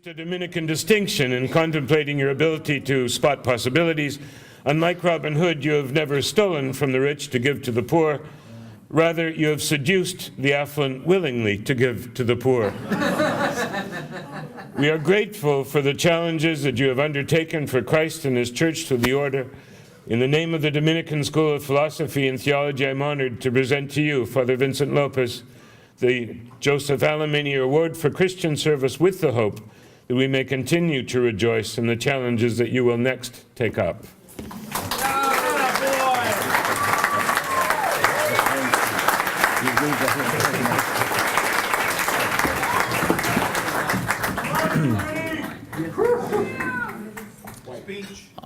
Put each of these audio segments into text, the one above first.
A Dominican distinction in contemplating your ability to spot possibilities. Unlike Robin Hood, you have never stolen from the rich to give to the poor. Rather, you have seduced the affluent willingly to give to the poor. We are grateful for the challenges that you have undertaken for Christ and His Church through the order. In the name of the Dominican School of Philosophy and Theology, I'm honored to present to you, Father Vincent Lopez, the Joseph Alemany Award for Christian Service, with the hope that we may continue to rejoice in the challenges that you will next take up.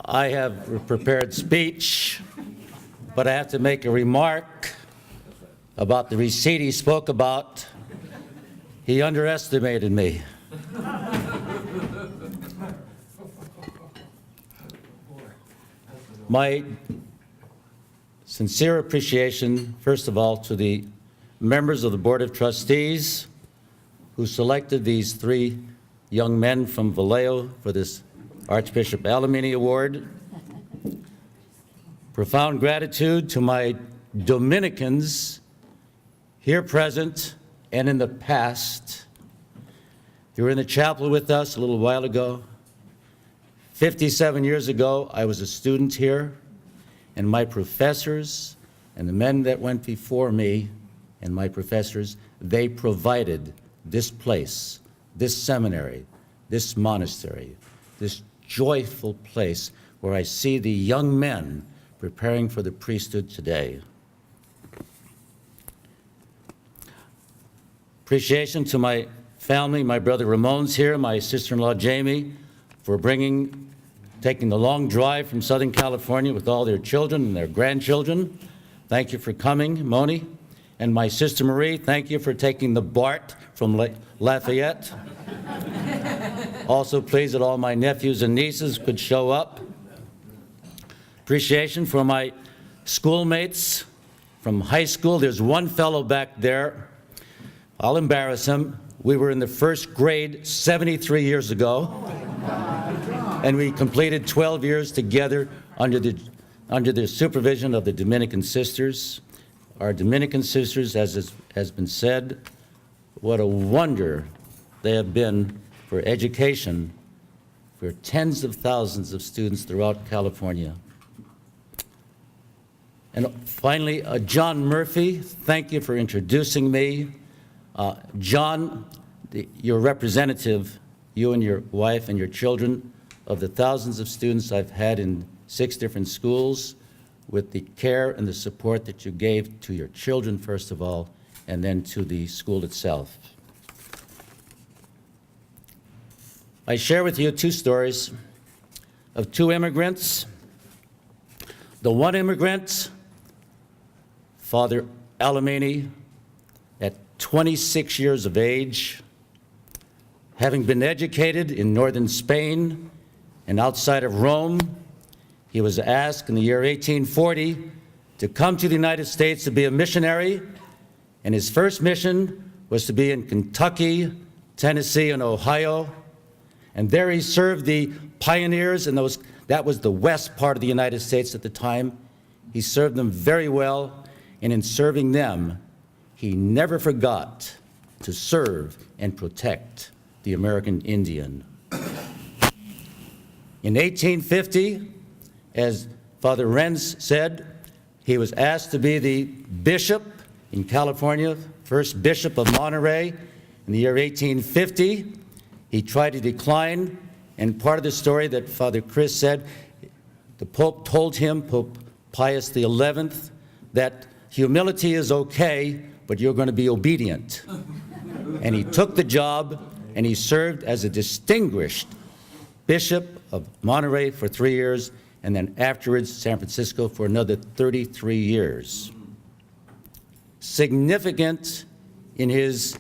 I have a prepared speech, but I have to make a remark about the receipt he spoke about. He underestimated me. My sincere appreciation, first of all, to the members of the Board of Trustees who selected these three young men from Vallejo for this Archbishop Alemany Award. Profound gratitude to my Dominicans here present and in the past. You were in the chapel with us a little while ago. 57 years ago, I was a student here, and my professors and the men that went before me and my professors, they provided this place, this seminary, this monastery, this joyful place where I see the young men preparing for the priesthood today. Appreciation to my family, my brother Ramon's here, my sister-in-law Jamie, for taking the long drive from Southern California with all their children and their grandchildren. Thank you for coming, Moni. And my sister Marie, thank you for taking the BART from Lafayette. Also pleased that all my nephews and nieces could show up. Appreciation for my schoolmates from high school. There's one fellow back there. I'll embarrass him. We were in the first grade 73 years ago, and we completed 12 years together under the supervision of the Dominican sisters. Our Dominican sisters, as has been said, what a wonder they have been for education for tens of thousands of students throughout California. And finally, John Murphy, thank you for introducing me. John, your representative, you and your wife and your children, of the thousands of students I've had in 6 different schools, with the care and the support that you gave to your children, first of all, and then to the school itself. I share with you 2 stories of 2 immigrants. The one immigrant, Father Alemany, at 26 years of age, having been educated in northern Spain and outside of Rome, he was asked in the year 1840 to come to the United States to be a missionary, and his first mission was to be in Kentucky, Tennessee, and Ohio. And there he served the pioneers, and that was the west part of the United States at the time. He served them very well, and in serving them, he never forgot to serve and protect the American Indian. In 1850, as Father Renz said, he was asked to be the bishop in California, first bishop of Monterey. In the year 1850, he tried to decline, and part of the story that Father Chris said, the Pope told him, Pope Pius XI, that humility is okay, but you're going to be obedient. And he took the job, and he served as a distinguished bishop of Monterey for 3 years, and then afterwards San Francisco for another 33 years. Significant in his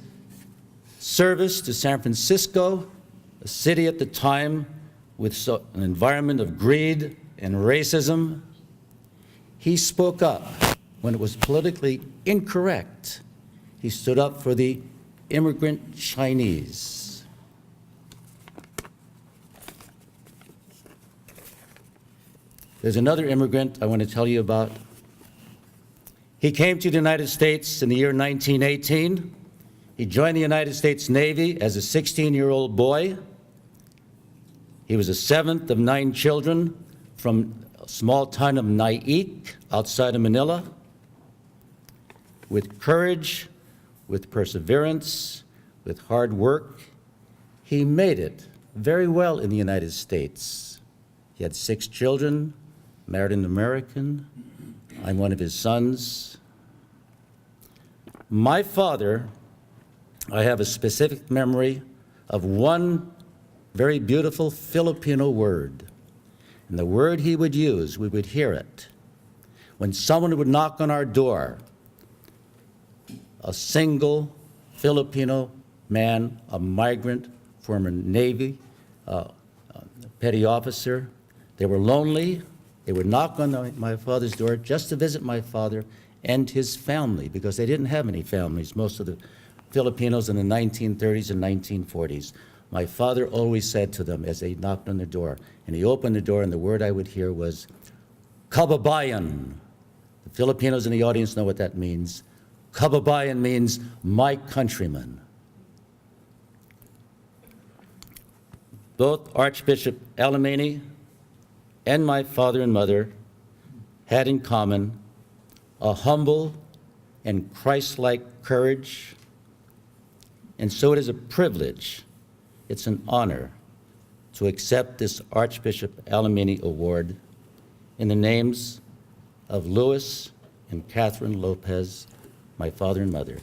service to San Francisco, a city at the time with an environment of greed and racism, he spoke up when it was politically incorrect. He stood up for the immigrant Chinese. There's another immigrant I want to tell you about. He came to the United States in the year 1918. He joined the United States Navy as a 16-year-old boy. He was the seventh of 9 children from a small town of Naique outside of Manila. With courage, with perseverance, with hard work, he made it very well in the United States. He had 6 children, married an American. I'm one of his sons. My father, I have a specific memory of one very beautiful Filipino word. And the word he would use, we would hear it. When someone would knock on our door, a single Filipino man, a migrant, former Navy, petty officer, they were lonely. They would knock on my father's door just to visit my father and his family, because they didn't have any families, most of the Filipinos in the 1930s and 1940s. My father always said to them as they knocked on the door, and he opened the door, and the word I would hear was, "Kababayan." The Filipinos in the audience know what that means. Kababayan means my countryman. Both Archbishop Alemany and my father and mother had in common a humble and Christ-like courage, and so it is a privilege, it's an honor to accept this Archbishop Alemany Award in the names of Louis and Catherine Lopez, my father and mother.